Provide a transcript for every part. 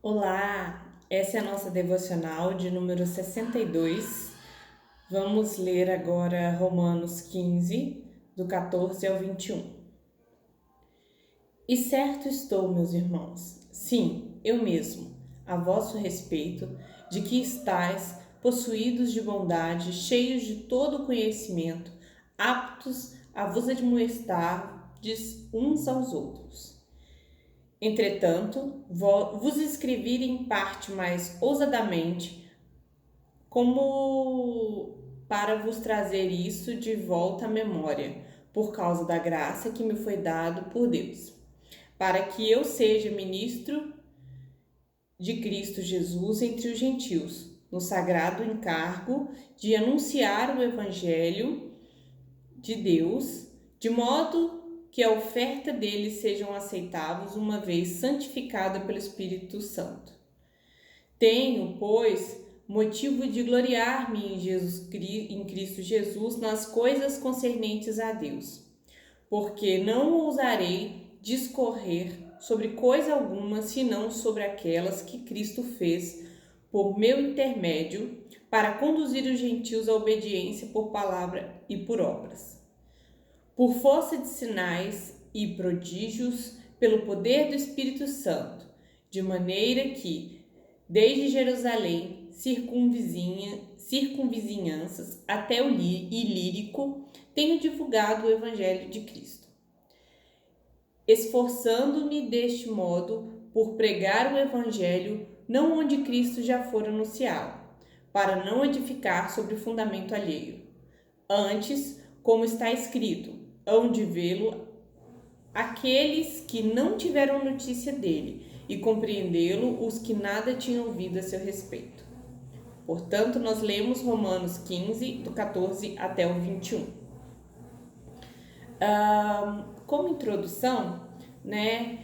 Olá, essa é a nossa devocional de número 62. Vamos ler agora Romanos 15, do 14 ao 21. E certo estou, meus irmãos, sim, eu mesmo, a vosso respeito, de que estáis possuídos de bondade, cheios de todo conhecimento, aptos a vos admoestardes uns aos outros. Entretanto, vos escrevi em parte mais ousadamente, como para vos trazer isso de volta à memória, por causa da graça que me foi dado por Deus, para que eu seja ministro de Cristo Jesus entre os gentios, no sagrado encargo de anunciar o evangelho de Deus, de modo que a oferta deles sejam aceitáveis uma vez santificada pelo Espírito Santo. Tenho, pois, motivo de gloriar-me em Cristo Jesus nas coisas concernentes a Deus, porque não ousarei discorrer sobre coisa alguma, senão sobre aquelas que Cristo fez por meu intermédio, para conduzir os gentios à obediência por palavra e por obras, por força de sinais e prodígios, pelo poder do Espírito Santo, de maneira que, desde Jerusalém, circunvizinhanças até o Ilírico, tenho divulgado o Evangelho de Cristo, esforçando-me deste modo por pregar o Evangelho não onde Cristo já for anunciado, para não edificar sobre fundamento alheio. Antes, como está escrito, hão de vê-lo aqueles que não tiveram notícia dele, e compreendê-lo os que nada tinham ouvido a seu respeito. Portanto, nós lemos Romanos 15, do 14 até o 21. Como introdução, né,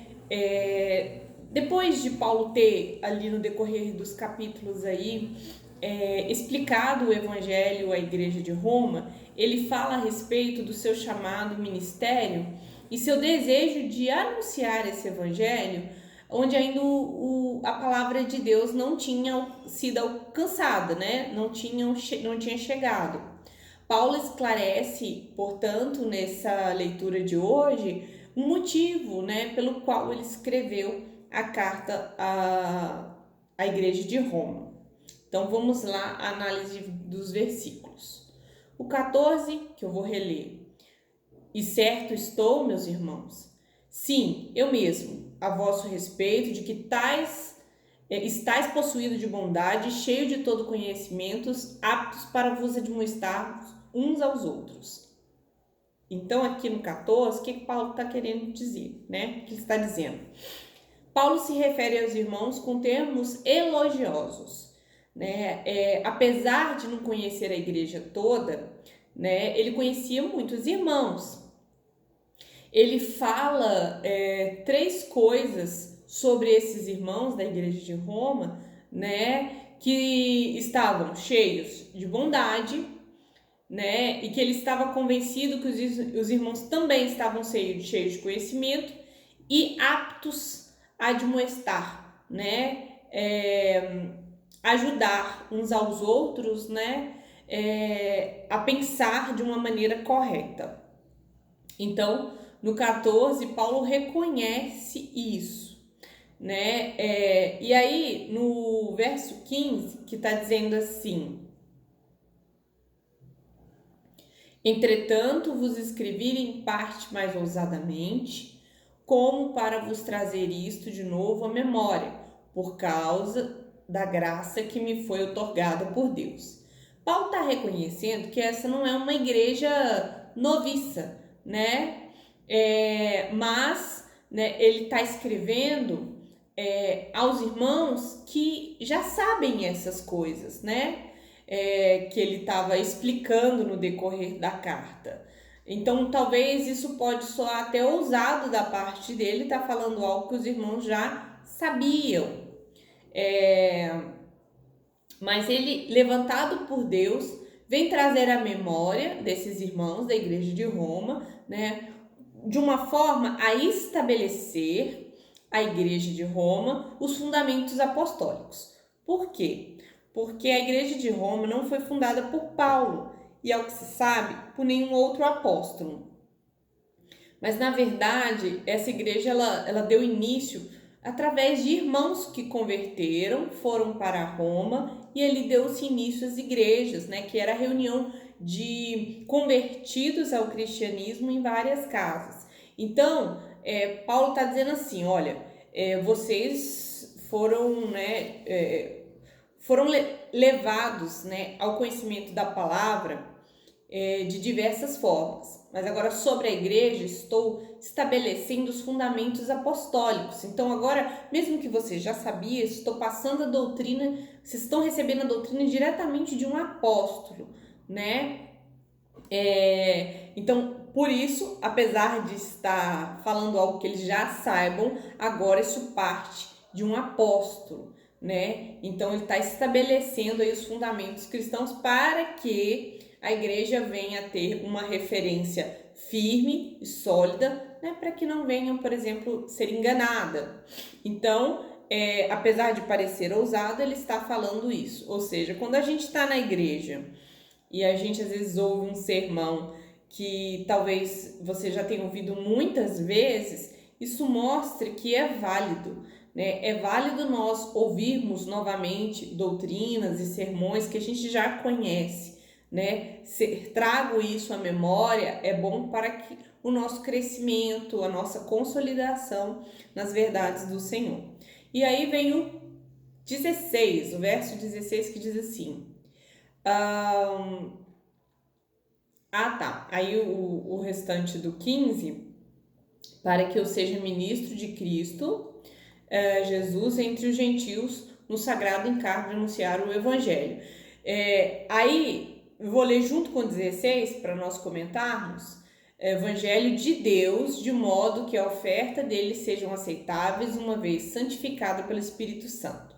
depois de Paulo ter ali no decorrer dos capítulos aí explicado o evangelho à igreja de Roma, ele fala a respeito do seu chamado ministério e seu desejo de anunciar esse evangelho onde ainda a palavra de Deus não tinha sido alcançada, né? Não tinha chegado. Paulo esclarece, portanto, nessa leitura de hoje, um motivo, né, pelo qual ele escreveu a carta à igreja de Roma. Então vamos lá, a análise dos versículos. O 14, que eu vou reler. E certo estou, meus irmãos, sim, eu mesmo, a vosso respeito, de que estáis possuídos de bondade, cheio de todo conhecimentos, aptos para vos admoestar uns aos outros. Então, aqui no 14, o que Paulo está querendo dizer, né? O que ele está dizendo? Paulo se refere aos irmãos com termos elogiosos, né? Apesar de não conhecer a igreja toda, né? Ele conhecia muitos irmãos. Ele fala três coisas sobre esses irmãos da igreja de Roma, né? Que estavam cheios de bondade, né? E que ele estava convencido que os irmãos também estavam cheios de conhecimento e aptos a admoestar, né? Ajudar uns aos outros, né? A pensar de uma maneira correta. Então, no 14, Paulo reconhece isso, né? E aí, no verso 15, que está dizendo assim: Entretanto, vos escrevi em parte mais ousadamente, como para vos trazer isto de novo à memória, por causa da graça que me foi outorgada por Deus. Paulo está reconhecendo que essa não é uma igreja noviça, né? Mas né, ele está escrevendo aos irmãos que já sabem essas coisas, né? Que ele estava explicando no decorrer da carta. Então, talvez isso pode soar até ousado da parte dele, tá falando algo que os irmãos já sabiam. Mas ele, levantado por Deus, vem trazer a memória desses irmãos da igreja de Roma, né? De uma forma a estabelecer a Igreja de Roma os fundamentos apostólicos. Por quê? Porque a Igreja de Roma não foi fundada por Paulo e, ao que se sabe, por nenhum outro apóstolo. Mas, na verdade, essa igreja ela deu início através de irmãos que converteram, foram para Roma e ali deu-se início às igrejas, né, que era a reunião de convertidos ao cristianismo em várias casas. Então, Paulo está dizendo assim, olha, vocês foram, levados, né, ao conhecimento da palavra de diversas formas. Mas agora sobre a igreja estou estabelecendo os fundamentos apostólicos. Então agora, mesmo que você já sabia, estou passando a doutrina, vocês estão recebendo a doutrina diretamente de um apóstolo, né? Então, por isso, apesar de estar falando algo que eles já saibam, agora isso parte de um apóstolo, né? Então ele está estabelecendo aí os fundamentos cristãos para que a igreja venha a ter uma referência firme e sólida, né, para que não venham, por exemplo, ser enganada. Então, apesar de parecer ousado, ele está falando isso. Ou seja, quando a gente está na igreja e a gente às vezes ouve um sermão que talvez você já tenha ouvido muitas vezes, isso mostra que é válido, né? É válido nós ouvirmos novamente doutrinas e sermões que a gente já conhece, né? Trago isso à memória, é bom para que o nosso crescimento, a nossa consolidação nas verdades do Senhor. E aí vem o 16, o verso 16 que diz assim, aí o restante do 15, para que eu seja ministro de Cristo, Jesus entre os gentios, no sagrado encargo de anunciar o evangelho. Aí eu vou ler junto com 16 para nós comentarmos. Evangelho de Deus, de modo que a oferta deles sejam aceitáveis, uma vez santificada pelo Espírito Santo.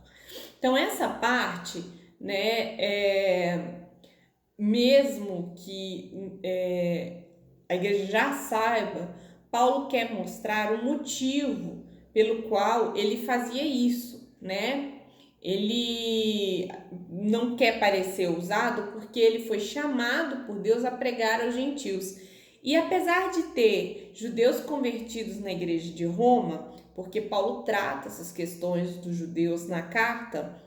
Então essa parte, né, mesmo que a igreja já saiba, Paulo quer mostrar o motivo pelo qual ele fazia isso, né? Ele não quer parecer ousado porque ele foi chamado por Deus a pregar aos gentios. E apesar de ter judeus convertidos na igreja de Roma, porque Paulo trata essas questões dos judeus na carta,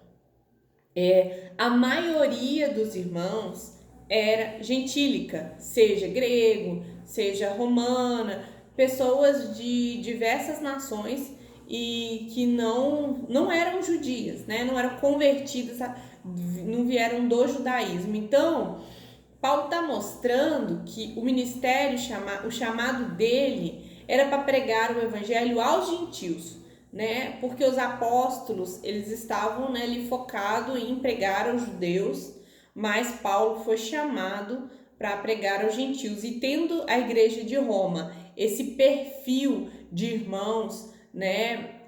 a maioria dos irmãos era gentílica, seja grego, seja romana, pessoas de diversas nações e que não eram judias, né? Não eram convertidas, não vieram do judaísmo. Então, Paulo está mostrando que o ministério, o chamado dele era para pregar o evangelho aos gentios, né? Porque os apóstolos, eles estavam, né, ali focados em pregar aos judeus, mas Paulo foi chamado para pregar aos gentios. E tendo a igreja de Roma esse perfil de irmãos, né,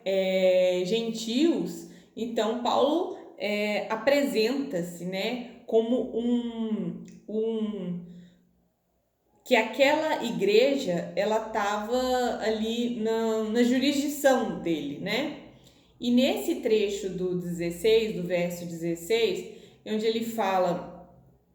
gentios, então Paulo apresenta-se, né, como que aquela igreja ela estava ali na jurisdição dele, né? E nesse trecho do 16, do verso 16, onde ele fala,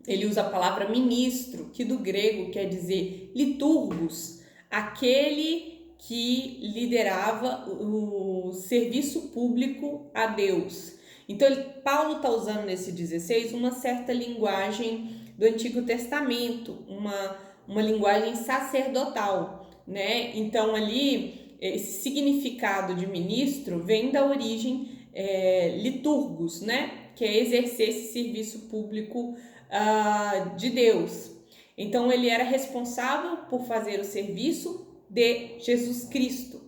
ele usa a palavra ministro, que do grego quer dizer liturgos, aquele que liderava o serviço público a Deus. Então, Paulo está usando nesse 16 uma certa linguagem do Antigo Testamento, uma linguagem sacerdotal, né? Então, ali, esse significado de ministro vem da origem liturgos, né? Que é exercer esse serviço público de Deus. Então, ele era responsável por fazer o serviço de Jesus Cristo.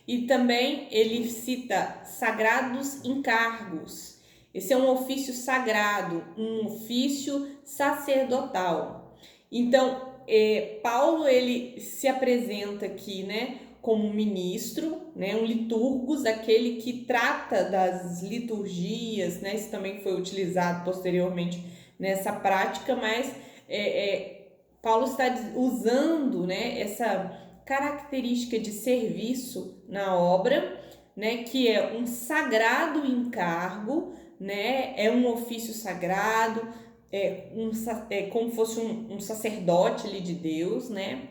E também ele cita sagrados encargos. Esse é um ofício sagrado, um ofício sacerdotal. Então, Paulo ele se apresenta aqui, né, como ministro, né, um liturgos, aquele que trata das liturgias, né, isso também foi utilizado posteriormente nessa prática, mas Paulo está usando, né, essa característica de serviço na obra né, que é um sagrado encargo, né, é um ofício sagrado, é como fosse um sacerdote ali de Deus, né,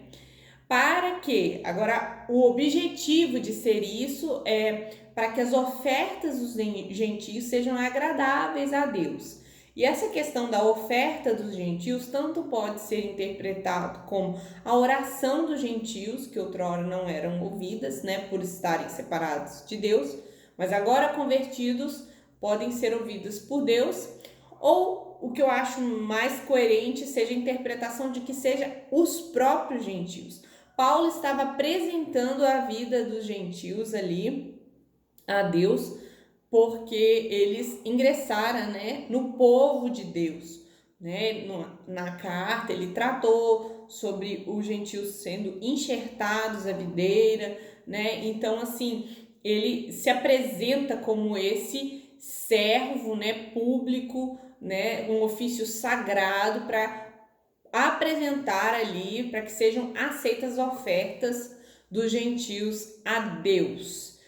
para que, agora, o objetivo de ser isso é para que as ofertas dos gentios sejam agradáveis a Deus. E essa questão da oferta dos gentios tanto pode ser interpretado como a oração dos gentios, que outrora não eram ouvidas, né, por estarem separados de Deus, mas agora convertidos podem ser ouvidas por Deus, ou o que eu acho mais coerente seja a interpretação de que seja os próprios gentios. Paulo estava apresentando a vida dos gentios ali a Deus, porque eles ingressaram, né, no povo de Deus, né? Na carta ele tratou sobre os gentios sendo enxertados à videira, né? Então, assim, ele se apresenta como esse servo, né, público, né, um ofício sagrado para apresentar ali, para que sejam aceitas as ofertas dos gentios a Deus.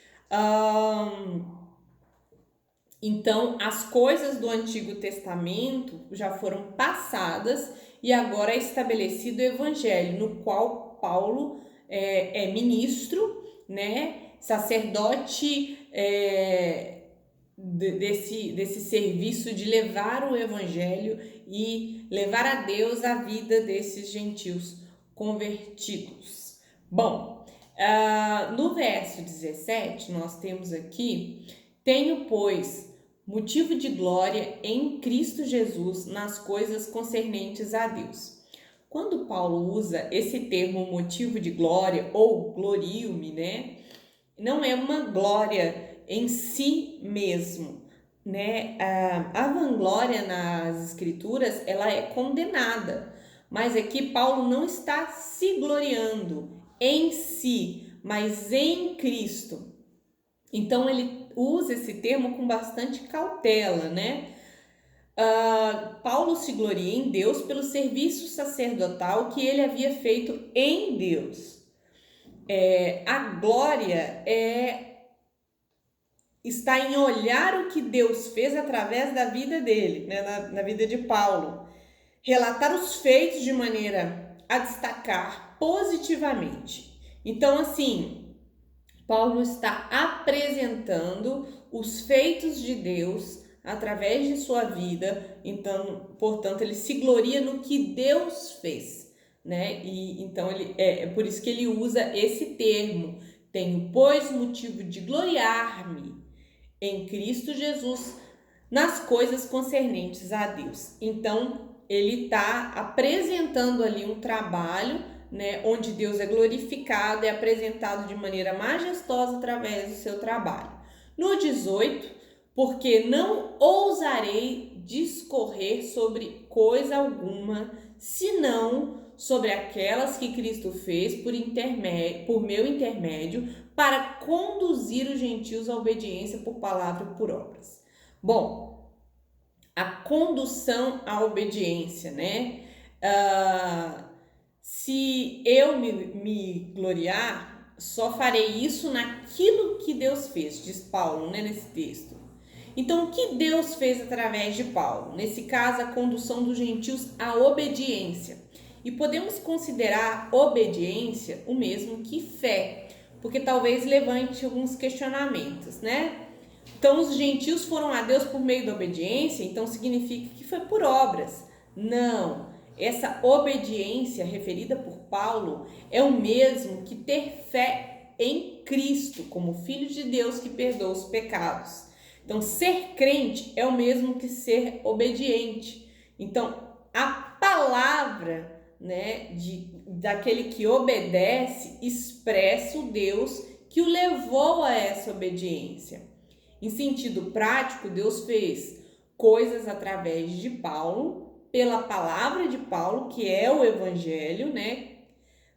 Então, as coisas do Antigo Testamento já foram passadas e agora é estabelecido o Evangelho, no qual Paulo é ministro, né, sacerdote desse serviço de levar o Evangelho e levar a Deus a vida desses gentios convertidos. Bom, no verso 17, nós temos aqui: tenho, pois, motivo de glória em Cristo Jesus nas coisas concernentes a Deus. Quando Paulo usa esse termo motivo de glória ou glorio-me, né, não é uma glória em si mesmo, né? A vanglória nas escrituras, ela é condenada, mas aqui Paulo não está se gloriando em si, mas em Cristo. Então ele usa esse termo com bastante cautela, né? Paulo se gloria em Deus pelo serviço sacerdotal que ele havia feito em Deus. A glória está em olhar o que Deus fez através da vida dele, né? na vida de Paulo. Relatar os feitos de maneira a destacar positivamente. Então, assim, Paulo está apresentando os feitos de Deus através de sua vida, então, portanto, ele se gloria no que Deus fez, né? E então é por isso que ele usa esse termo: tenho, pois, motivo de gloriar-me em Cristo Jesus nas coisas concernentes a Deus. Então, ele está apresentando ali um trabalho, né, onde Deus é glorificado, é apresentado de maneira majestosa através do seu trabalho. No 18, porque não ousarei discorrer sobre coisa alguma, senão sobre aquelas que Cristo fez por meu intermédio, para conduzir os gentios à obediência por palavra e por obras. Bom, a condução à obediência, né? Se eu me gloriar, só farei isso naquilo que Deus fez, diz Paulo, né, nesse texto. Então, o que Deus fez através de Paulo? Nesse caso, a condução dos gentios à obediência. E podemos considerar obediência o mesmo que fé, porque talvez levante alguns questionamentos, né? Então, os gentios foram a Deus por meio da obediência, então significa que foi por obras. Não, essa obediência referida por Paulo é o mesmo que ter fé em Cristo, como Filho de Deus que perdoa os pecados. Então, ser crente é o mesmo que ser obediente. Então, a palavra, né, daquele que obedece expressa o Deus que o levou a essa obediência. Em sentido prático, Deus fez coisas através de Paulo, pela palavra de Paulo, que é o Evangelho, né,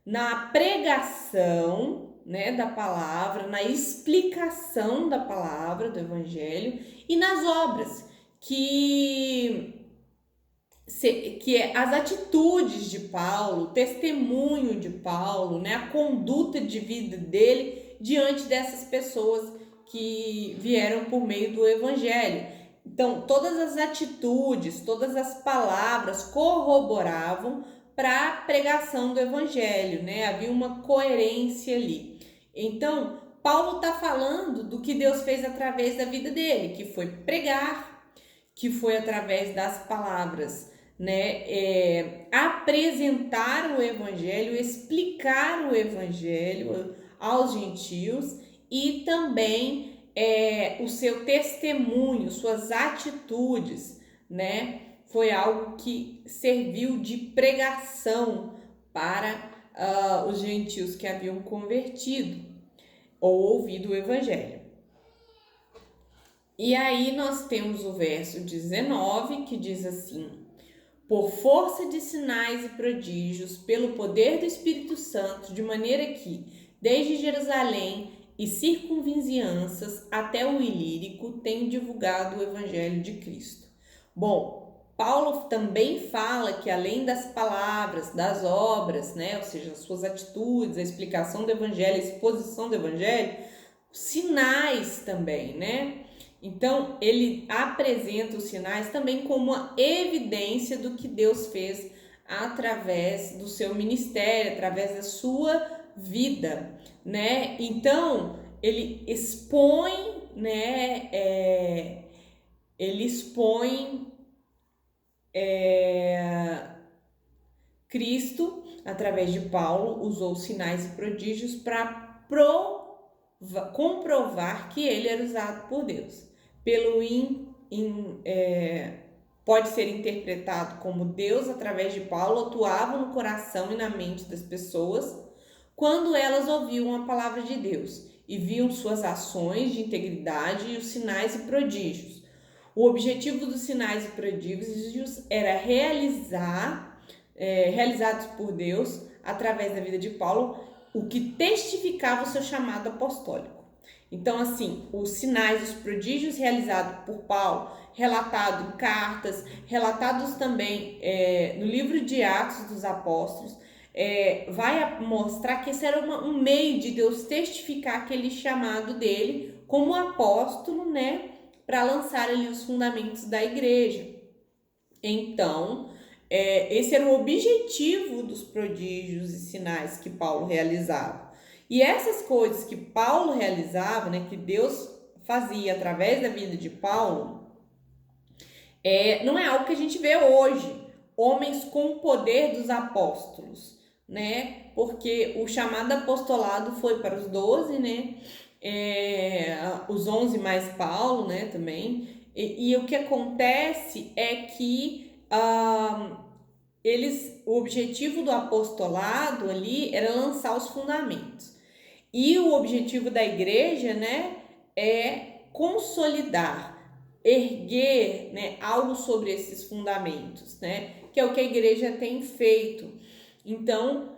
na pregação, né, da palavra, na explicação da palavra do Evangelho e nas obras, que é as atitudes de Paulo, o testemunho de Paulo, né, a conduta de vida dele diante dessas pessoas que vieram por meio do evangelho. Então, todas as atitudes, todas as palavras corroboravam para a pregação do evangelho, né? Havia uma coerência ali. Então, Paulo está falando do que Deus fez através da vida dele, que foi pregar, que foi através das palavras, né? Apresentar o evangelho, explicar o evangelho aos gentios e também o seu testemunho, suas atitudes, né? Foi algo que serviu de pregação para os gentios que haviam convertido ou ouvido o evangelho. E aí nós temos o verso 19 que diz assim: por força de sinais e prodígios, pelo poder do Espírito Santo, de maneira que, desde Jerusalém e circunvizinhanças até o Ilírico, tenho divulgado o evangelho de Cristo. Bom, Paulo também fala que além das palavras, das obras, né, ou seja, as suas atitudes, a explicação do evangelho, a exposição do evangelho, sinais também, né? Então, ele apresenta os sinais também como uma evidência do que Deus fez através do seu ministério, através da sua vida, né? Então, ele expõe, né? Ele expõe Cristo, através de Paulo, usou sinais e prodígios para comprovar que ele era usado por Deus. Pode ser interpretado como Deus, através de Paulo, atuava no coração e na mente das pessoas quando elas ouviam a palavra de Deus e viam suas ações de integridade e os sinais e prodígios. O objetivo dos sinais e prodígios era realizados por Deus através da vida de Paulo, o que testificava o seu chamado apostólico. Então, assim, os sinais, os prodígios realizados por Paulo, relatado em cartas, relatados também no livro de Atos dos Apóstolos, vai mostrar que esse era um meio de Deus testificar aquele chamado dele como apóstolo, né, para lançar ali os fundamentos da igreja. Então, esse era o objetivo dos prodígios e sinais que Paulo realizava. E essas coisas que Paulo realizava, né, que Deus fazia através da vida de Paulo, não é algo que a gente vê hoje, homens com o poder dos apóstolos, né? Porque o chamado apostolado foi para os 12, né? Os 11 mais Paulo, né, também. E o que acontece é que o objetivo do apostolado ali era lançar os fundamentos. E o objetivo da igreja, né, é consolidar, erguer, né, algo sobre esses fundamentos, né, que é o que a igreja tem feito. Então,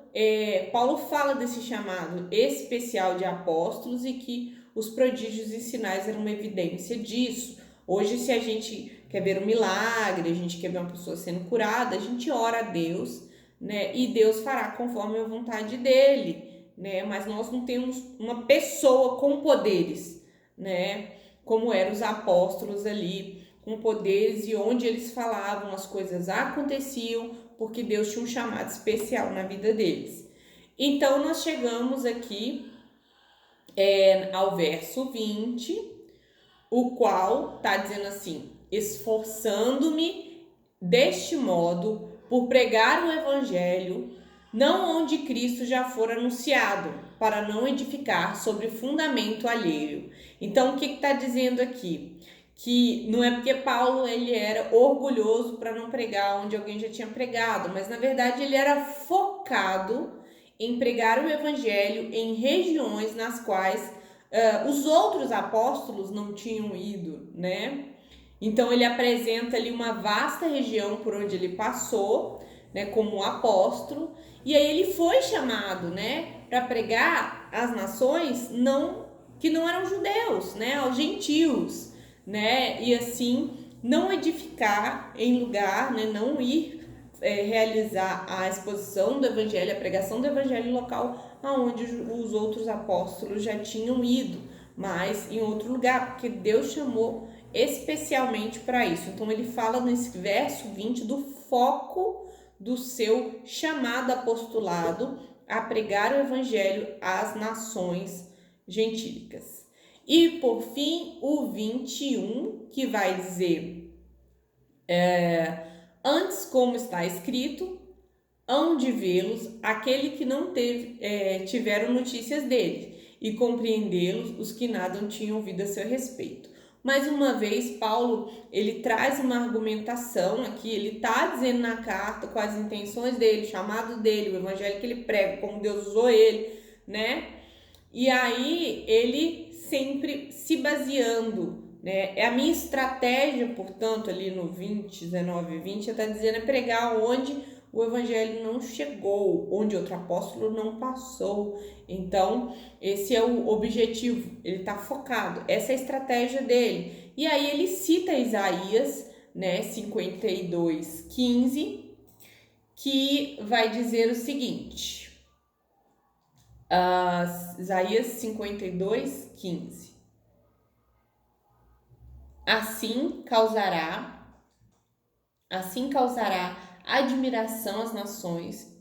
Paulo fala desse chamado especial de apóstolos e que os prodígios e sinais eram uma evidência disso. Hoje, se a gente quer ver um milagre, a gente quer ver uma pessoa sendo curada, a gente ora a Deus, né, e Deus fará conforme a vontade dele, né, mas nós não temos uma pessoa com poderes, né, como eram os apóstolos ali, com poderes, e onde eles falavam, as coisas aconteciam, porque Deus tinha um chamado especial na vida deles. Então, nós chegamos aqui ao verso 20, o qual está dizendo assim: esforçando-me deste modo por pregar o evangelho, não onde Cristo já for anunciado, para não edificar sobre fundamento alheio. Então, o que está dizendo aqui? Que não é porque Paulo ele era orgulhoso para não pregar onde alguém já tinha pregado, mas na verdade ele era focado em pregar o evangelho em regiões nas quais os outros apóstolos não tinham ido, né? Então ele apresenta ali uma vasta região por onde ele passou, né, como apóstolo, e aí ele foi chamado, né, para pregar às nações que não eram judeus, né, aos gentios, né, e assim não edificar em lugar, né, não ir realizar a exposição do evangelho, a pregação do evangelho local aonde os outros apóstolos já tinham ido, mas em outro lugar, porque Deus chamou especialmente para isso. Então ele fala nesse verso 20 do foco do seu chamado apostolado a pregar o evangelho às nações gentílicas. E por fim, o 21, que vai dizer: antes, como está escrito, hão de vê-los aquele que não tiveram notícias dele, e compreendê-los os que nada tinham ouvido a seu respeito. Mais uma vez, Paulo, ele traz uma argumentação aqui, ele está dizendo na carta quais as intenções dele, o chamado dele, o evangelho que ele prega, como Deus usou ele, né? E aí, ele sempre se baseando, né? É a minha estratégia, portanto, ali no 20, 19 e 20, está dizendo é pregar onde o evangelho não chegou, onde outro apóstolo não passou. Então, esse é o objetivo, ele está focado, essa é a estratégia dele. E aí ele cita Isaías, né, 52, 15, que vai dizer o seguinte, Isaías 52, 15. Assim causará admiração às nações,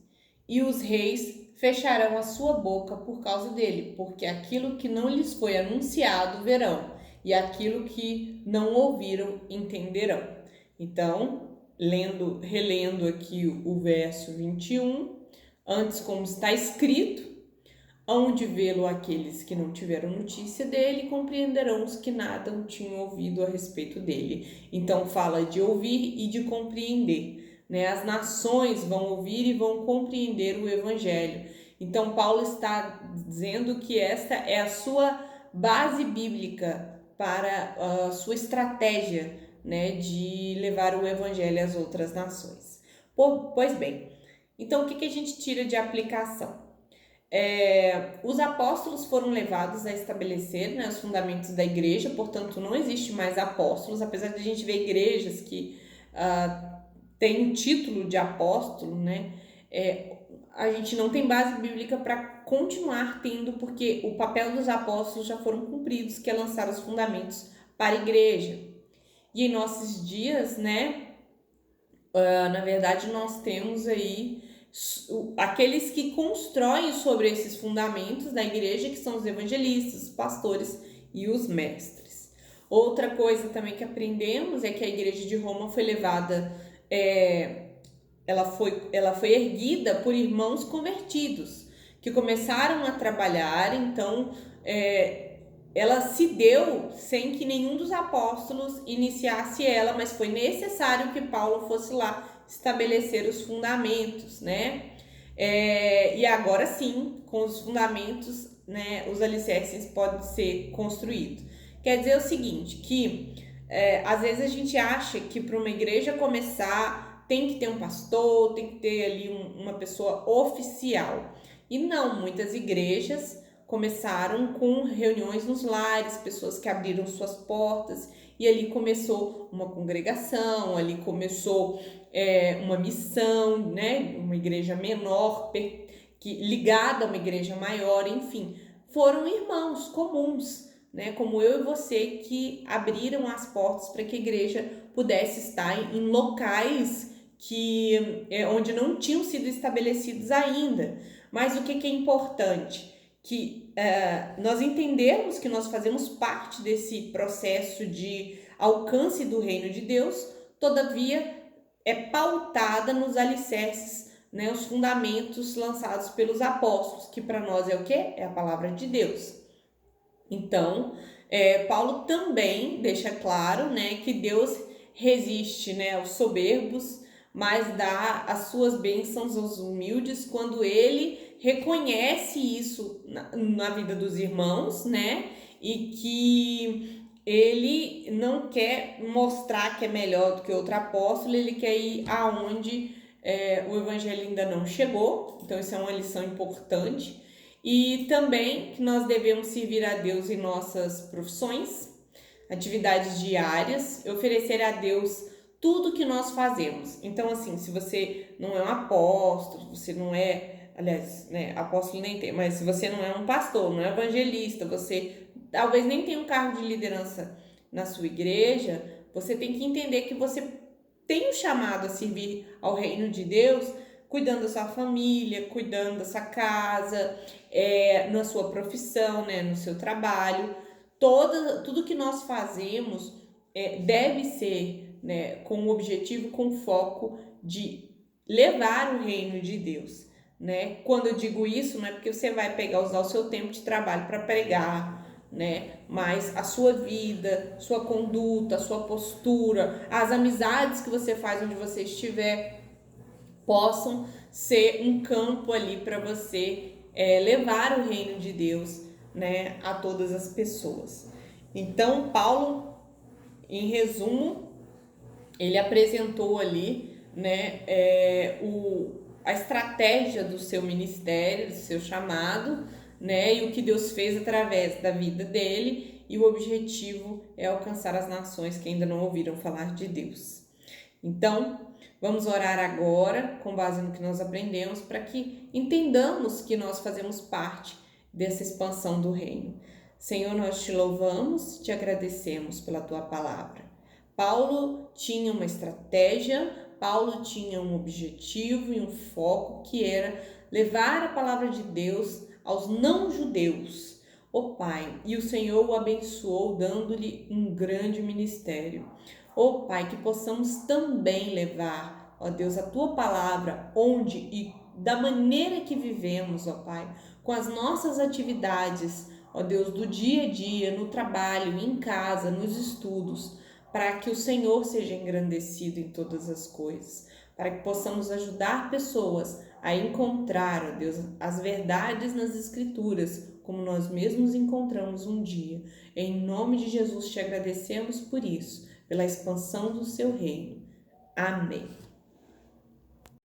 e os reis fecharão a sua boca por causa dele, porque aquilo que não lhes foi anunciado verão, e aquilo que não ouviram entenderão. Então, relendo aqui o verso 21, antes, como está escrito, hão de vê-lo aqueles que não tiveram notícia dele, e compreenderão os que nada tinham ouvido a respeito dele. Então fala de ouvir e de compreender, né? As nações vão ouvir e vão compreender o evangelho. Então Paulo está dizendo que esta é a sua base bíblica para a sua estratégia, né, de levar o evangelho às outras nações. Pois bem, então o que a gente tira de aplicação? Os apóstolos foram levados a estabelecer, né, os fundamentos da igreja, portanto não existe mais apóstolos, apesar de a gente ver igrejas que têm o título de apóstolo, né, a gente não tem base bíblica para continuar tendo, porque o papel dos apóstolos já foram cumpridos, que é lançar os fundamentos para a igreja. E em nossos dias, né, na verdade nós temos aí aqueles que constroem sobre esses fundamentos da igreja, que são os evangelistas, os pastores e os mestres. Outra coisa também que aprendemos é que a igreja de Roma foi levada, ela foi erguida por irmãos convertidos, que começaram a trabalhar, então ela se deu sem que nenhum dos apóstolos iniciasse ela, mas foi necessário que Paulo fosse lá estabelecer os fundamentos, né? E agora sim, com os fundamentos, né, os alicerces podem ser construídos. Quer dizer o seguinte, que às vezes a gente acha que para uma igreja começar tem que ter um pastor, tem que ter ali uma pessoa oficial. E não, muitas igrejas começaram com reuniões nos lares, pessoas que abriram suas portas, e ali começou uma congregação, ali começou uma missão, né? Uma igreja menor, ligada a uma igreja maior, enfim. Foram irmãos comuns, né? Como eu e você, que abriram as portas para que a igreja pudesse estar em locais onde não tinham sido estabelecidos ainda. Mas o que é importante? Que nós entendemos que nós fazemos parte desse processo de alcance do reino de Deus, todavia é pautada nos alicerces, né, os fundamentos lançados pelos apóstolos, que para nós é o quê? É a palavra de Deus. Então, Paulo também deixa claro, né, que Deus resiste, né, aos soberbos, mas dá as suas bênçãos aos humildes quando ele reconhece isso na vida dos irmãos, né? E que ele não quer mostrar que é melhor do que outro apóstolo, ele quer ir aonde o evangelho ainda não chegou. Então isso é uma lição importante. E também que nós devemos servir a Deus em nossas profissões, atividades diárias, oferecer a Deus tudo que nós fazemos. Então, assim, se você não é um apóstolo, você não é, aliás, né, apóstolo nem tem, mas se você não é um pastor, não é evangelista, você talvez nem tenha um cargo de liderança na sua igreja, você tem que entender que você tem um chamado a servir ao reino de Deus, cuidando da sua família, cuidando da sua casa, na sua profissão, né, no seu trabalho. Tudo que nós fazemos deve ser, né, com o objetivo, com foco de levar o reino de Deus, né? Quando eu digo isso, não é porque você vai usar o seu tempo de trabalho para pregar, né? Mas a sua vida, sua conduta, a sua postura, as amizades que você faz onde você estiver, possam ser um campo ali para você levar o reino de Deus, né, a todas as pessoas. Então, Paulo, em resumo, ele apresentou ali, né, a estratégia do seu ministério, do seu chamado, né, e o que Deus fez através da vida dele, e o objetivo é alcançar as nações que ainda não ouviram falar de Deus. Então, vamos orar agora, com base no que nós aprendemos, para que entendamos que nós fazemos parte dessa expansão do reino. Senhor, nós te louvamos, te agradecemos pela tua palavra. Paulo tinha uma estratégia, Paulo tinha um objetivo e um foco, que era levar a palavra de Deus aos não-judeus. Ó Pai, e o Senhor o abençoou, dando-lhe um grande ministério. Ó Pai, que possamos também levar, ó Deus, a tua palavra onde e da maneira que vivemos, ó Pai, com as nossas atividades, ó Deus, do dia a dia, no trabalho, em casa, nos estudos, para que o Senhor seja engrandecido em todas as coisas, para que possamos ajudar pessoas a encontrar, ó Deus, as verdades nas Escrituras, como nós mesmos encontramos um dia. Em nome de Jesus te agradecemos por isso, pela expansão do seu reino. Amém.